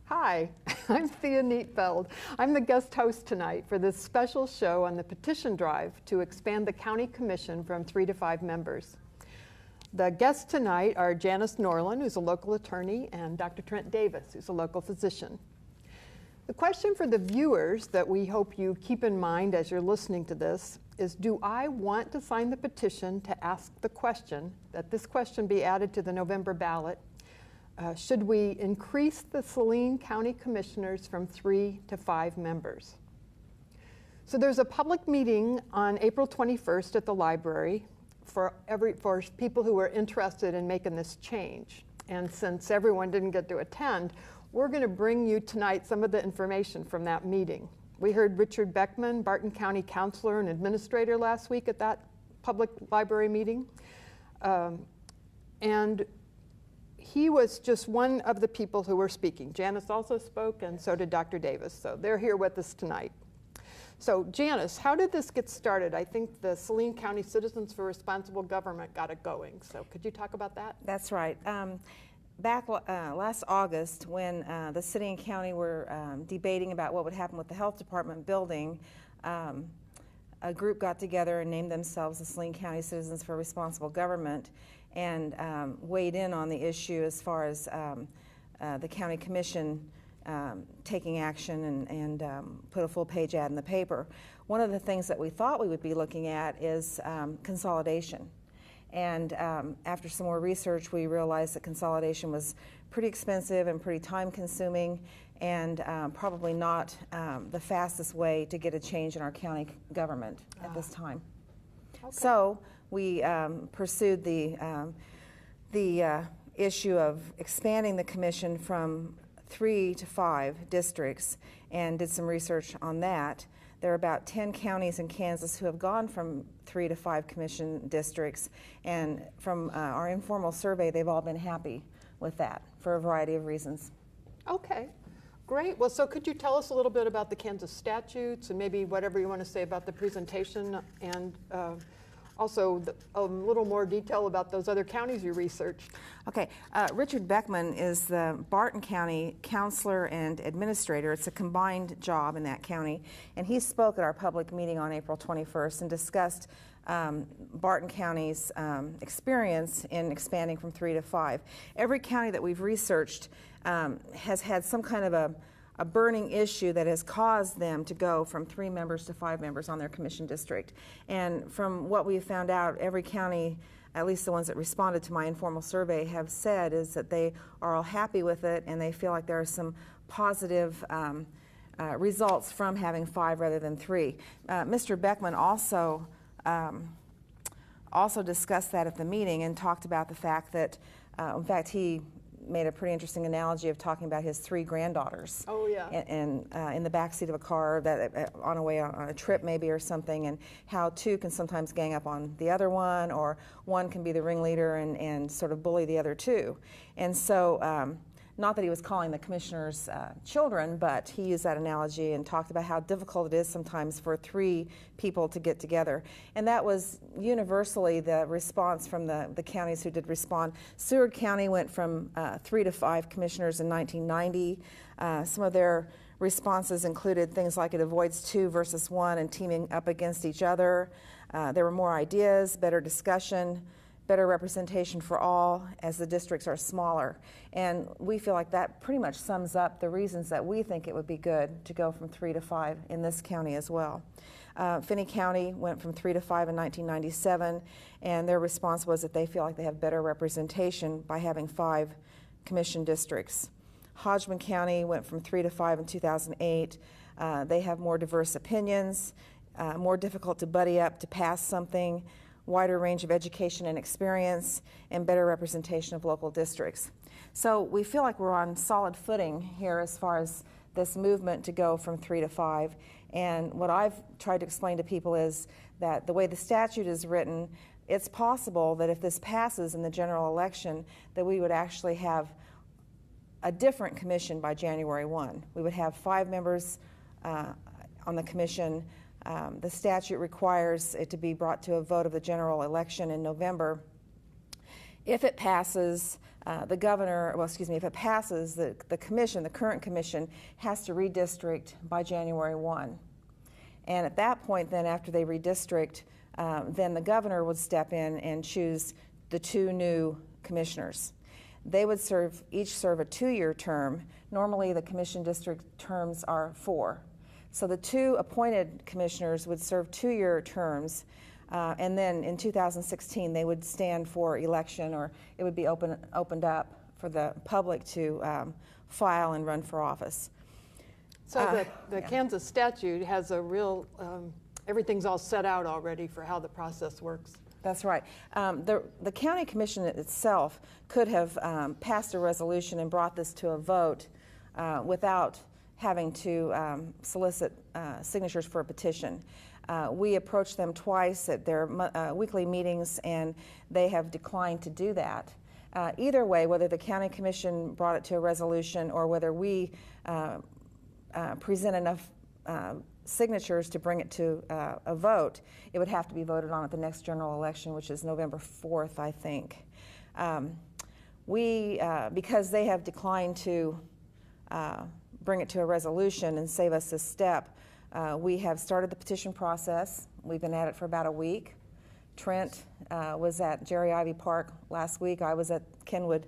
Hi, I'm Thea Nietfeld. I'm the guest host tonight for this special show on the petition drive to expand the County Commission from 3 to 5 members. The guests tonight are Janice Norlin, who's a local attorney, and Dr. Trent Davis, who's a local physician. The question for the viewers that we hope you keep in mind as you're listening to this is, do I want to sign the petition to ask the question, that this question be added to the November ballot? Should we increase the Saline County Commissioners from 3 to 5 members? So there's a public meeting on April 21st at the library for people who are interested in making this change. And since everyone didn't get to attend, we're going to bring you tonight some of the information from that meeting. We heard Richard Beckman, Barton County Counselor and Administrator, last week at that public library meeting. And he was just one of the people who were speaking. Janice also spoke, and so did Dr. Davis. So they're here with us tonight. So Janice, how did this get started? I think the Saline County Citizens for Responsible Government got it going. So could you talk about that? That's right. Back last August, when the city and county were debating about what would happen with the health department building, a group got together and named themselves the Saline County Citizens for Responsible Government, and weighed in on the issue as far as the county commission taking action and put a full-page ad in the paper. One of the things that we thought we would be looking at is consolidation. And after some more research, we realized that consolidation was pretty expensive and pretty time-consuming, and probably not the fastest way to get a change in our county government at this time. Okay. So we pursued the issue of expanding the commission from 3 to 5 districts and did some research on that. There are about 10 counties in Kansas who have gone from 3 to 5 commission districts, and from our informal survey, they've all been happy with that for a variety of reasons. Okay, great. Well, so could you tell us a little bit about the Kansas statutes and maybe whatever you want to say about the presentation, and also a little more detail about those other counties you researched? Okay, Richard Beckman is the Barton County Counselor and Administrator. It's a combined job in that county, and he spoke at our public meeting on April 21st and discussed Barton County's experience in expanding from 3 to 5. Every county that we've researched has had some kind of a burning issue that has caused them to go from 3 members to 5 members on their commission district. And from what we've found out, every county, at least the ones that responded to my informal survey, have said is that they are all happy with it, and they feel like there are some positive results from having 5 rather than 3. Mr. Beckman also discussed that at the meeting and talked about the fact that, in fact, he made a pretty interesting analogy of talking about his 3 granddaughters. Oh, yeah. And in the back seat of a car, that on a way on a trip maybe or something, and how 2 can sometimes gang up on the other one, or one can be the ringleader and sort of bully the other 2. And so, not that he was calling the commissioners children, but he used that analogy and talked about how difficult it is sometimes for 3 people to get together. And that was universally the response from the counties who did respond. Seward County went from 3 to 5 commissioners in 1990. Some of their responses included things like it avoids 2 versus 1 and teaming up against each other. There were more ideas, better discussion, better representation for all as the districts are smaller. And we feel like that pretty much sums up the reasons that we think it would be good to go from 3 to 5 in this county as well. Finney County went from 3 to 5 in 1997, and their response was that they feel like they have better representation by having 5 commission districts. Hodgman County went from 3 to 5 in 2008. They have more diverse opinions, more difficult to buddy up to pass something, wider range of education and experience, and better representation of local districts. So we feel like we're on solid footing here as far as this movement to go from 3 to 5. And what I've tried to explain to people is that the way the statute is written, it's possible that if this passes in the general election, that we would actually have a different commission by January 1. We would have 5 members on the commission. The statute requires it to be brought to a vote of the general election in November. If it passes, the governor, well, excuse me, if it passes, the commission, the current commission, has to redistrict by January 1. And at that point, then after they redistrict, then the governor would step in and choose the 2 new commissioners. They would each serve a 2-year term. Normally, the commission district terms are 4. So the 2 appointed commissioners would serve 2-year terms, and then in 2016 they would stand for election, or it would be opened up for the public to file and run for office. So the Kansas statute has a real, everything's all set out already for how the process works. That's right. The county commission itself could have passed a resolution and brought this to a vote without having to solicit signatures for a petition. We approached them twice at their weekly meetings, and they have declined to do that. Either way, whether the county commission brought it to a resolution or whether we present enough signatures to bring it to a vote, it would have to be voted on at the next general election, which is November 4th, I think. Because they have declined to bring it to a resolution and save us this step, we have started the petition process. We've been at it for about a week. Trent was at Jerry Ivy Park last week. I was at Kenwood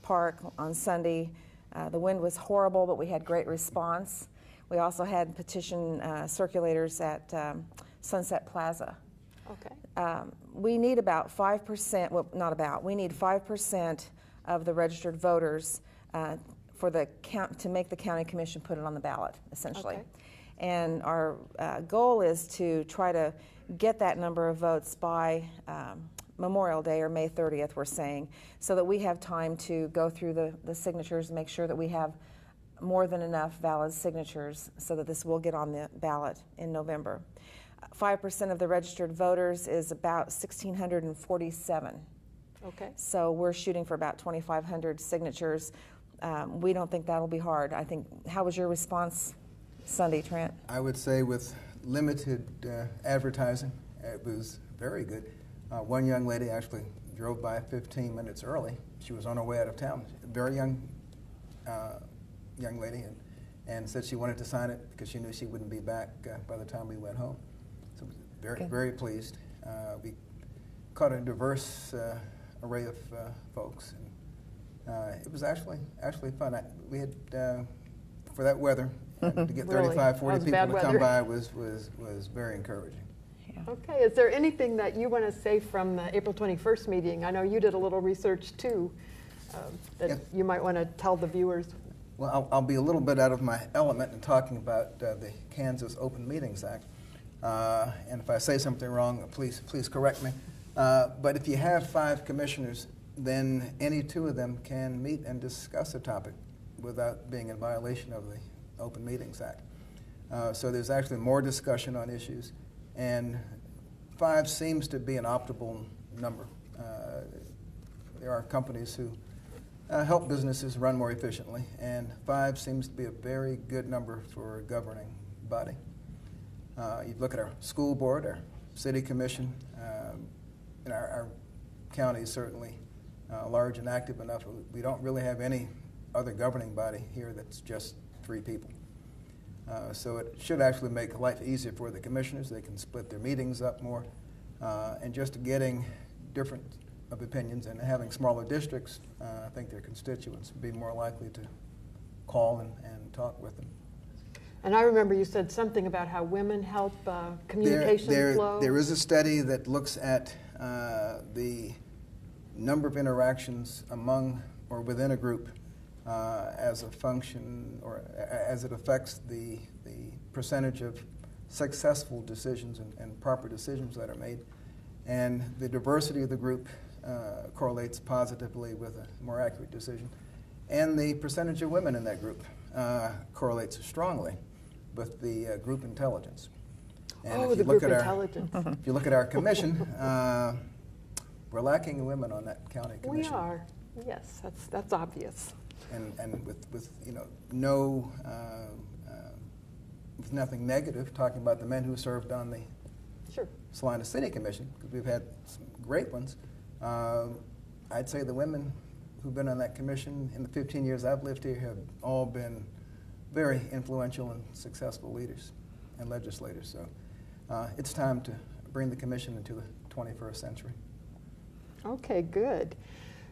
Park on Sunday. The wind was horrible, but we had great response. We also had petition circulators at Sunset Plaza. Okay. We need about 5%, well, not about, we need 5% of the registered voters for the to make the county commission put it on the ballot, essentially. Okay. And our goal is to try to get that number of votes by Memorial Day or May 30th, we're saying, so that we have time to go through the signatures and make sure that we have more than enough valid signatures so that this will get on the ballot in November. 5% of the registered voters is about 1,647. Okay. So we're shooting for about 2,500 signatures. We don't think that'll be hard. I think, how was your response Sunday, Trent? I would say with limited advertising, it was very good. One young lady actually drove by 15 minutes early. She was on her way out of town. Very young lady, and said she wanted to sign it because she knew she wouldn't be back by the time we went home. So very pleased. We caught a diverse array of folks. And, it was actually fun. We had for that weather to get Really? 35, 40 people to weather. come by was very encouraging. Yeah. Okay, is there anything that you want to say from the April 21st meeting? I know you did a little research too that you might want to tell the viewers. Well, I'll be a little bit out of my element in talking about the Kansas Open Meetings Act. And if I say something wrong, please correct me. But if you have 5 commissioners, then any 2 of them can meet and discuss a topic without being in violation of the Open Meetings Act. So there's actually more discussion on issues, and 5 seems to be an optimal number. There are companies who help businesses run more efficiently, and 5 seems to be a very good number for a governing body. You look at our school board, our city commission, and our county is certainly large and active enough. We don't really have any other governing body here that's just 3 people. So it should actually make life easier for the commissioners. They can split their meetings up more, and just getting different of opinions and having smaller districts, I think their constituents would be more likely to call and talk with them. And I remember you said something about how women help communication flow. There is a study that looks at the number of interactions among or within a group as a function, or as it affects the percentage of successful decisions and proper decisions that are made. And the diversity of the group correlates positively with a more accurate decision. And the percentage of women in that group correlates strongly with the group intelligence. And the group intelligence. If you look at our commission, we're lacking in women on that county commission. We are, yes, that's obvious. And with with nothing negative, talking about the men who served on the Saline City Commission, because we've had some great ones. I'd say the women who've been on that commission in the 15 years I've lived here have all been very influential and successful leaders and legislators. So it's time to bring the commission into the 21st century. Okay, good.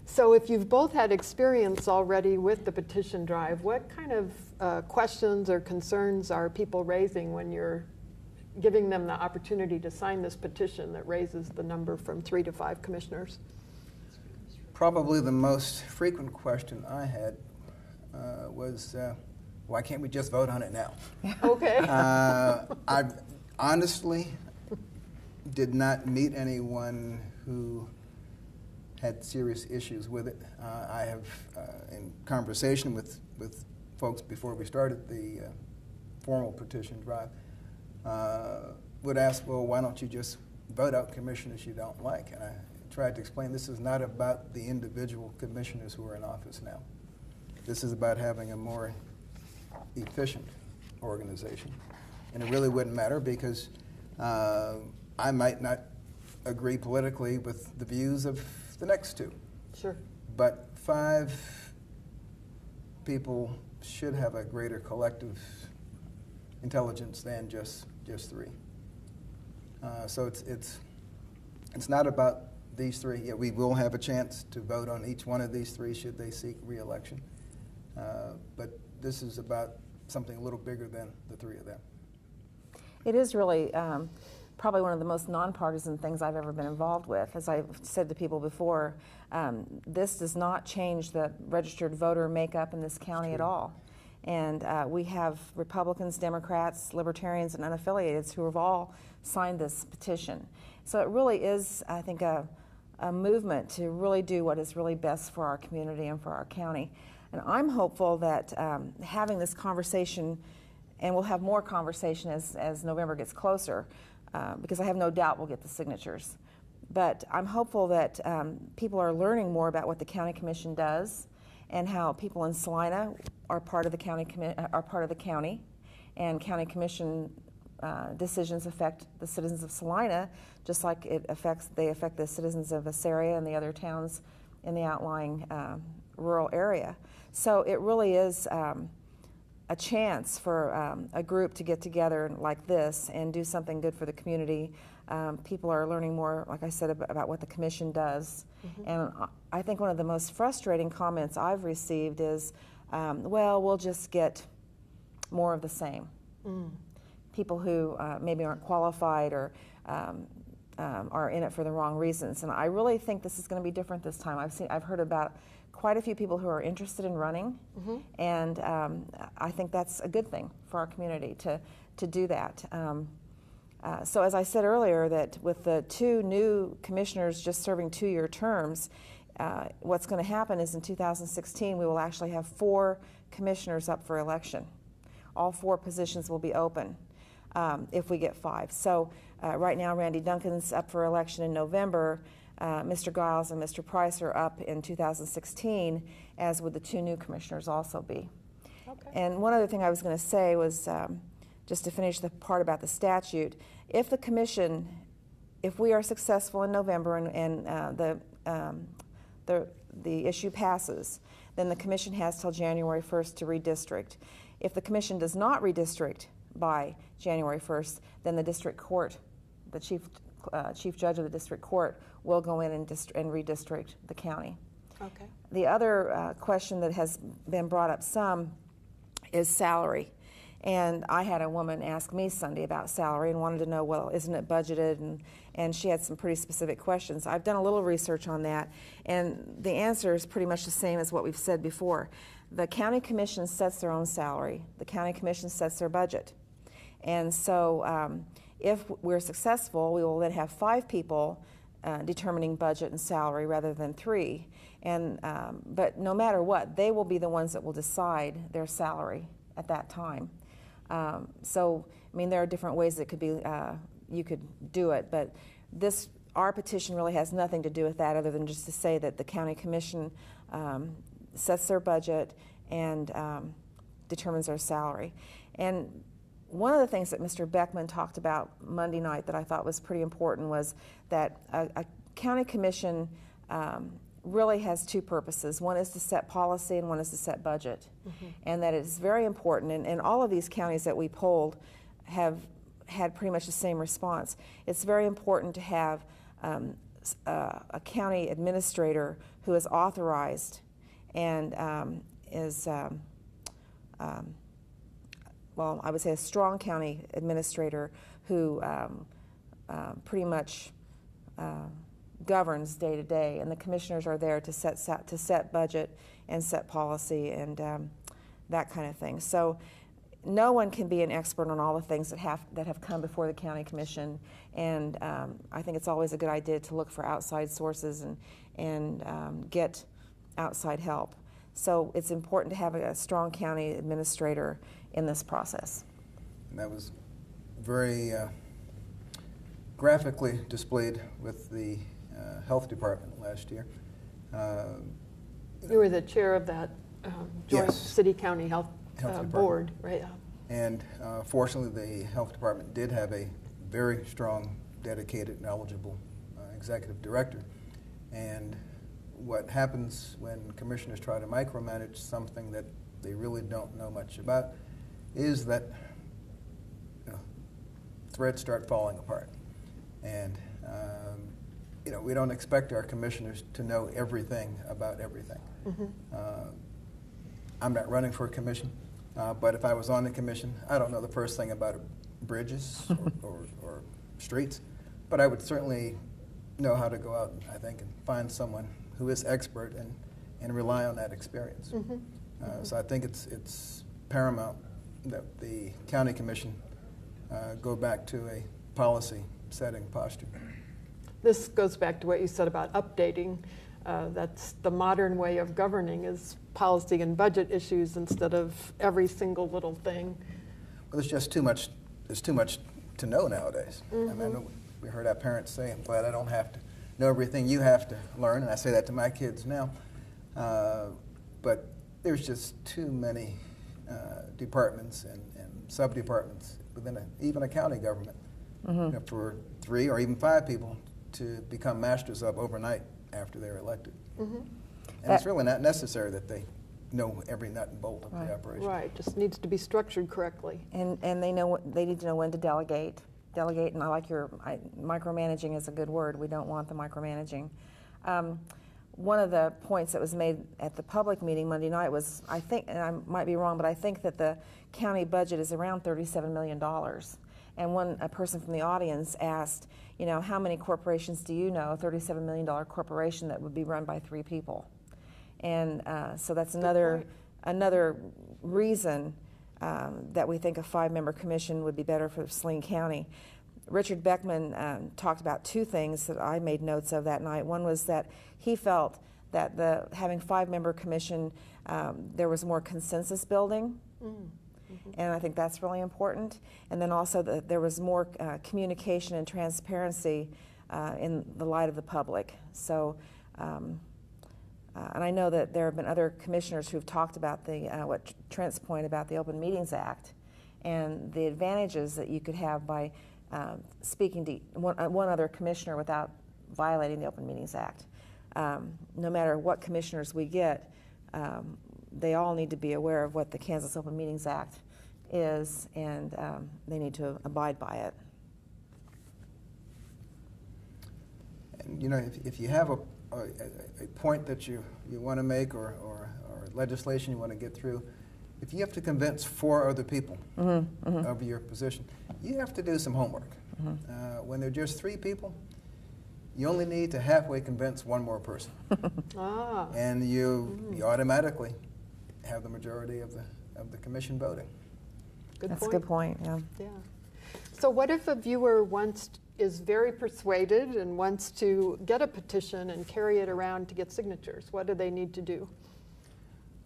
So if you've both had experience already with the petition drive, what kind of questions or concerns are people raising when you're giving them the opportunity to sign this petition that raises the number from 3 to 5 commissioners? Probably the most frequent question I had was, why can't we just vote on it now? Okay. I honestly did not meet anyone who had serious issues with it. I have, in conversation with folks before we started the formal petition drive, would ask, well, why don't you just vote out commissioners you don't like? And I tried to explain this is not about the individual commissioners who are in office now. This is about having a more efficient organization. And it really wouldn't matter because I might not agree politically with the views of the next 2. Sure. But 5 people should have a greater collective intelligence than just 3. So it's not about these 3. Yeah, we will have a chance to vote on each one of these 3 should they seek re-election. But this is about something a little bigger than the 3 of them. It is really probably one of the most nonpartisan things I've ever been involved with. As I've said to people before, this does not change the registered voter makeup in this county at all. And we have Republicans, Democrats, Libertarians, and unaffiliated who have all signed this petition. So it really is, I think, a movement to really do what is really best for our community and for our county. And I'm hopeful that having this conversation, and we'll have more conversation as November gets closer, because I have no doubt we'll get the signatures. But I'm hopeful that people are learning more about what the County Commission does and how people in Salina are part of the county, and County Commission decisions affect the citizens of Salina, just like they affect the citizens of Assyria and the other towns in the outlying rural area. So it really is a chance for a group to get together like this and do something good for the community. People are learning more, like I said, about what the commission does. Mm-hmm. And I think one of the most frustrating comments I've received is, well, we'll just get more of the same. Mm. People who maybe aren't qualified or are in it for the wrong reasons. And I really think this is going to be different this time. I've heard about quite a few people who are interested in running, mm-hmm. and I think that's a good thing for our community to do that. So as I said earlier, that with the 2 new commissioners just serving 2-year terms, what's going to happen is in 2016 we will actually have 4 commissioners up for election. All 4 positions will be open if we get 5. So right now Randy Duncan's up for election in November. Mr. Giles and Mr. Price are up in 2016, as would the 2 new commissioners also be. Okay. And one other thing I was going to say was, just to finish the part about the statute, if the commission, if we are successful in November and the issue passes, then the commission has till January 1st to redistrict. If the commission does not redistrict by January 1st, then the district court, the chief judge of the district court, will go in and redistrict the county. Okay. The other question that has been brought up some is salary. And I had a woman ask me Sunday about salary and wanted to know, well, isn't it budgeted? And she had some pretty specific questions. I've done a little research on that, and the answer is pretty much the same as what we've said before. The county commission sets their own salary. The county commission sets their budget. And so if we're successful, we will then have 5 people determining budget and salary rather than 3. And but no matter what, they will be the ones that will decide their salary at that time. So, I mean, there are different ways that could be you could do it, but our petition really has nothing to do with that, other than just to say that the county commission sets their budget and determines their salary. And one of the things that Mr. Beckman talked about Monday night that I thought was pretty important was that a county commission really has two purposes. One is to set policy and one is to set budget. And that it's very important, and all of these counties that we polled have had pretty much the same response. It's very important to have a county administrator who is authorized and is, well, I would say a strong county administrator who pretty much governs day to day, and the commissioners are there to set budget and set policy and that kind of thing. So no one can be an expert on all the things that have come before the county commission, and I think it's always a good idea to look for outside sources and get outside help. So it's important to have a strong county administrator in this process. And that was very graphically displayed with the health department last year. You were the chair of that joint Yes. city-county health board, right? And fortunately, the health department did have a very strong, dedicated, knowledgeable executive director. And what happens when commissioners try to micromanage something that they really don't know much about is that threads start falling apart. And we don't expect our commissioners to know everything about everything. I'm not running for a commission, but if I was on the commission, I don't know the first thing about bridges or streets, but I would certainly know how to go out, I think, and find someone who is expert and rely on that experience. So I think it's paramount that the county commission go back to a policy setting posture. This goes back to what you said about updating. That's the modern way of governing, is policy and budget issues instead of every single little thing. Well, there's just too much. There's too much to know nowadays. I mean, I know we heard our parents say, "I'm glad I don't have to know everything you have to learn," and I say that to my kids now. But there's just too many departments and sub-departments within even a county government for 3 or even 5 people to become masters of overnight after they're elected. And it's really not necessary that they know every nut and bolt of the operation. Right, just needs to be structured correctly. And they need to know when to delegate. And I like micromanaging is a good word. We don't want the micromanaging. One of the points that was made at the public meeting Monday night was, I think, and I might be wrong, but I think that the county budget is around $37 million. And a person from the audience asked, how many corporations do you know, a $37 million corporation that would be run by 3 people? And so that's another reason that we think a 5-member commission would be better for Saline County. Richard Beckman talked about 2 things that I made notes of that night. One was that he felt that having 5-member commission, there was more consensus building. And I think that's really important. And then also that there was more communication and transparency in the light of the public. So, and I know that there have been other commissioners who've talked about what Trent's point about the Open Meetings Act and the advantages that you could have by speaking to one other commissioner without violating the Open Meetings Act. No matter what commissioners we get, they all need to be aware of what the Kansas Open Meetings Act is, and they need to abide by it. And if you have a point that you want to make or legislation you want to get through, if you have to convince 4 other people of your position, you have to do some homework. When there are just 3 people, you only need to halfway convince 1 more person. And you automatically have the majority of the commission voting. That's a good point, yeah. So what if a viewer is very persuaded and wants to get a petition and carry it around to get signatures? What do they need to do?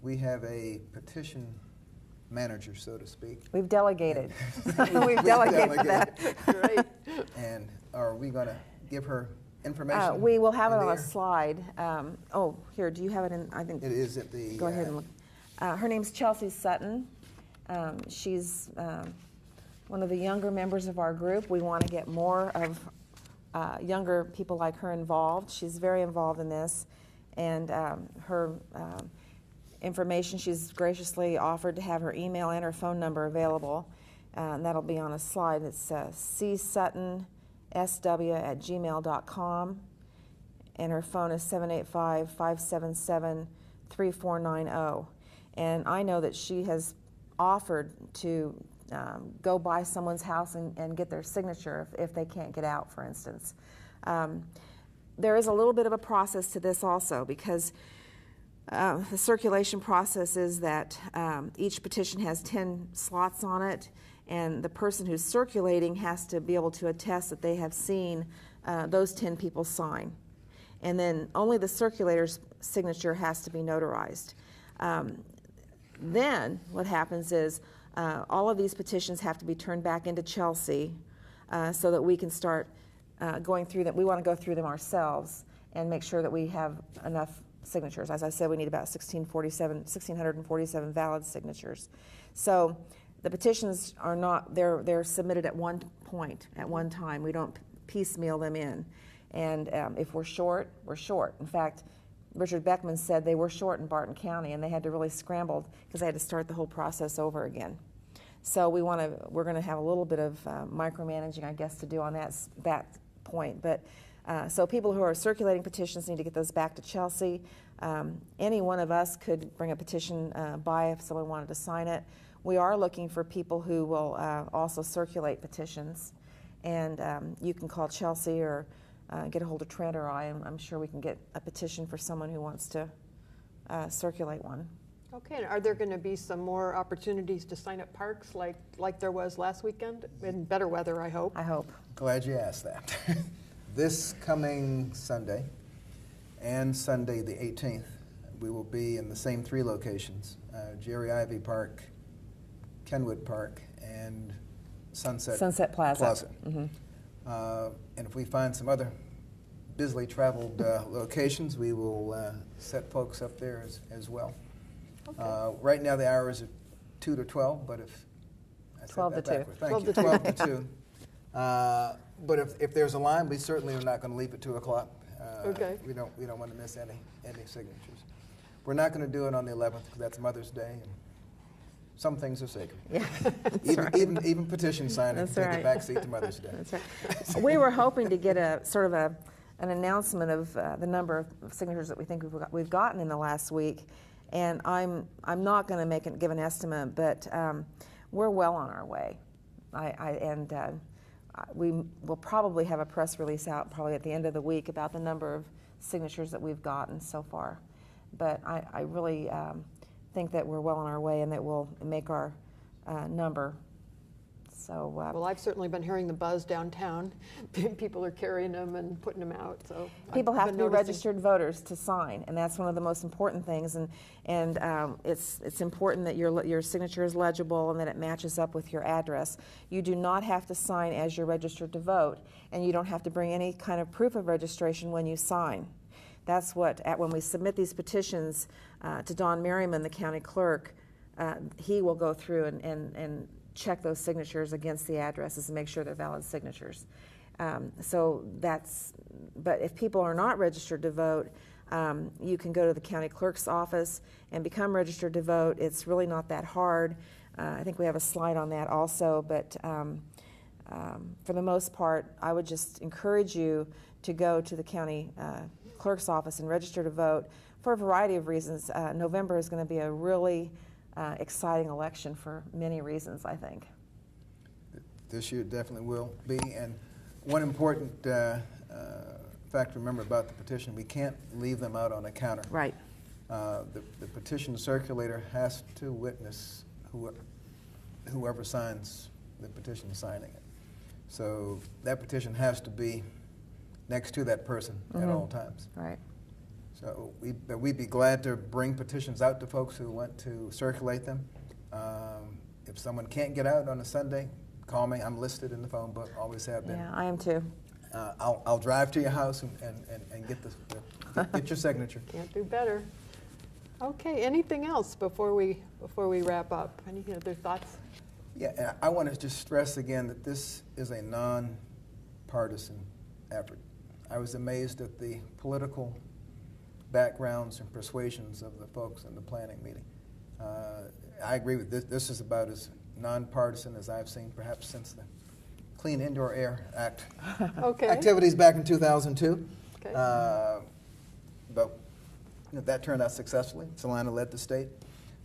We have a petition manager, so to speak. We've delegated. We've delegated that. Great. And are we going to give her information? We will have it on a slide. Here, do you have it in? I think it is at the. Go ahead and look. Her name's Chelsea Sutton. She's one of the younger members of our group. We want to get more of younger people like her involved. She's very involved in this, and her information, she's graciously offered to have her email and her phone number available. And that'll be on a slide. It's csutton.sw@gmail.com, and her phone is 785-577-3490. And I know that she has offered to go by someone's house and get their signature if they can't get out, for instance. There is a little bit of a process to this also, because the circulation process is that each petition has 10 slots on it, and the person who's circulating has to be able to attest that they have seen those 10 people sign. And then only the circulator's signature has to be notarized. Then what happens is all of these petitions have to be turned back into Chelsea so that we can start going through them. We want to go through them ourselves and make sure that we have enough signatures. As I said, we need about 1,647 valid signatures. So the petitions are not, they're submitted at one point, at one time. We don't piecemeal them in. And if we're short, we're short. In fact, Richard Beckman said they were short in Barton County, and they had to really scramble because they had to start the whole process over again. So we're going to have a little bit of micromanaging, I guess, to do on that point. But so people who are circulating petitions need to get those back to Chelsea. Any one of us could bring a petition by if someone wanted to sign it. We are looking for people who will also circulate petitions, and you can call Chelsea or get a hold of Trent or I'm sure we can get a petition for someone who wants to circulate one. Okay, and are there going to be some more opportunities to sign up parks like there was last weekend? In better weather, I hope. I hope. Glad you asked that. This coming Sunday and Sunday the 18th, we will be in the same 3 locations, Jerry Ivy Park, Kenwood Park, and Sunset Plaza. Mm-hmm. And if we find some other busily traveled locations, we will set folks up there as well. Okay. Right now the hours are 2 to 12, but if I 12 said to that 2. Thank you. 12 to 2. But if there's a line, we certainly are not going to leave at 2 o'clock. Okay. We don't want to miss any signatures. We're not going to do it on the 11th because that's Mother's Day, and some things are sacred. Yeah, even petition signing can take a back seat to Mother's Day. That's right. We were hoping to get a sort of an announcement of the number of signatures that we think we've gotten in the last week, and I'm not going to give an estimate, but we're well on our way. We will probably have a press release out probably at the end of the week about the number of signatures that we've gotten so far. But I really think that we're well on our way and that we'll make our number. So well, I've certainly been hearing the buzz downtown. People are carrying them and putting them out. So people have to be registered voters to sign, and that's one of the most important things. And it's important that your signature is legible and that it matches up with your address. You do not have to sign as you're registered to vote, and you don't have to bring any kind of proof of registration when you sign. That's what, when we submit these petitions to Don Merriman, the county clerk, he will go through and check those signatures against the addresses and make sure they're valid signatures. But if people are not registered to vote, you can go to the county clerk's office and become registered to vote. It's really not that hard. I think we have a slide on that also, but for the most part, I would just encourage you to go to the county clerk's office and register to vote for a variety of reasons. November is going to be a really exciting election for many reasons, I think. This year definitely will be. And one important fact to remember about the petition, we can't leave them out on a counter. Right. The petition circulator has to witness whoever signs the petition signing it. So that petition has to be next to that person at all times. Right. So we'd be glad to bring petitions out to folks who want to circulate them. If someone can't get out on a Sunday, call me. I'm listed in the phone book, always have been. Yeah, I am too. I'll drive to your house and get get your signature. Can't do better. Okay, anything else before we wrap up? Any other thoughts? Yeah, and I want to just stress again that this is a non-partisan effort. I was amazed at the political backgrounds and persuasions of the folks in the planning meeting. I agree with this. This is about as nonpartisan as I've seen perhaps since the Clean Indoor Air Act Okay. activities back in 2002. Okay. But that turned out successfully. Salina led the state.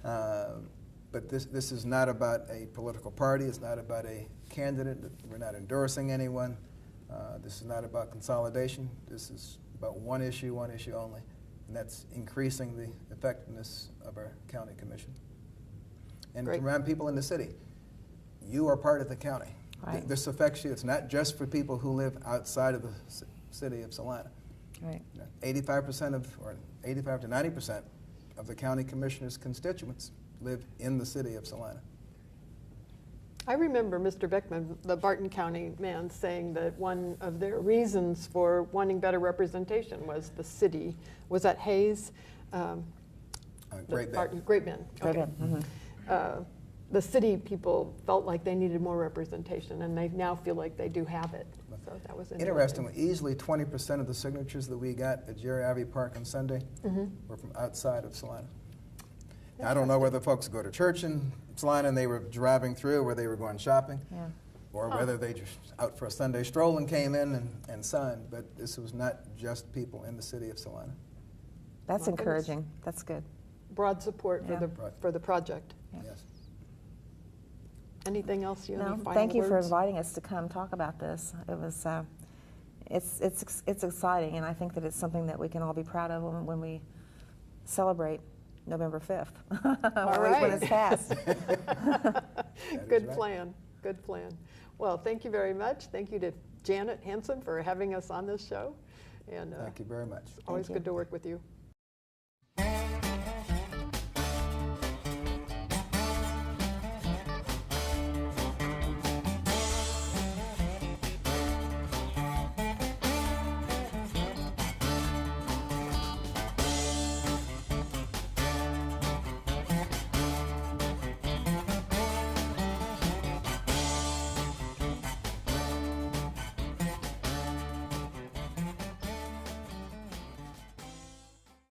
But this is not about a political party. It's not about a candidate. We're not endorsing anyone. This is not about consolidation. This is about one issue only, and that's increasing the effectiveness of our county commission. And Great. to remind people in the city, you are part of the county. Right. This affects you. It's not just for people who live outside of the city of Salina. Right. 85% or 85 to 90% of the county commissioner's constituents live in the city of Salina. I remember Mr. Beckman, the Barton County man, saying that one of their reasons for wanting better representation was the city. Was that Hayes? Great Bend. Great Bend. Great Okay. Bend, mhm. The city people felt like they needed more representation, and they now feel like they do have it. So that was interesting. Interestingly, easily 20% of the signatures that we got at Jerry Ivy Park on Sunday were from outside of Salina. Now, I don't know whether folks go to church in Salina and they were driving through, or they were going shopping, Yeah. or whether they just out for a Sunday stroll and came in and signed. But this was not just people in the city of Salina. That's My goodness. encouraging. That's good. Broad support Yeah. for the project. Yeah. Yes. Anything else? You No, any final thank you for words? inviting us to come talk about this. It was, it's exciting, and I think that it's something that we can all be proud of when we celebrate November 5th, All when right. it's passed. Good right. plan. Good plan. Well, thank you very much. Thank you to Janet Hansen for having us on this show. And Thank you very much. always you. good to work with you.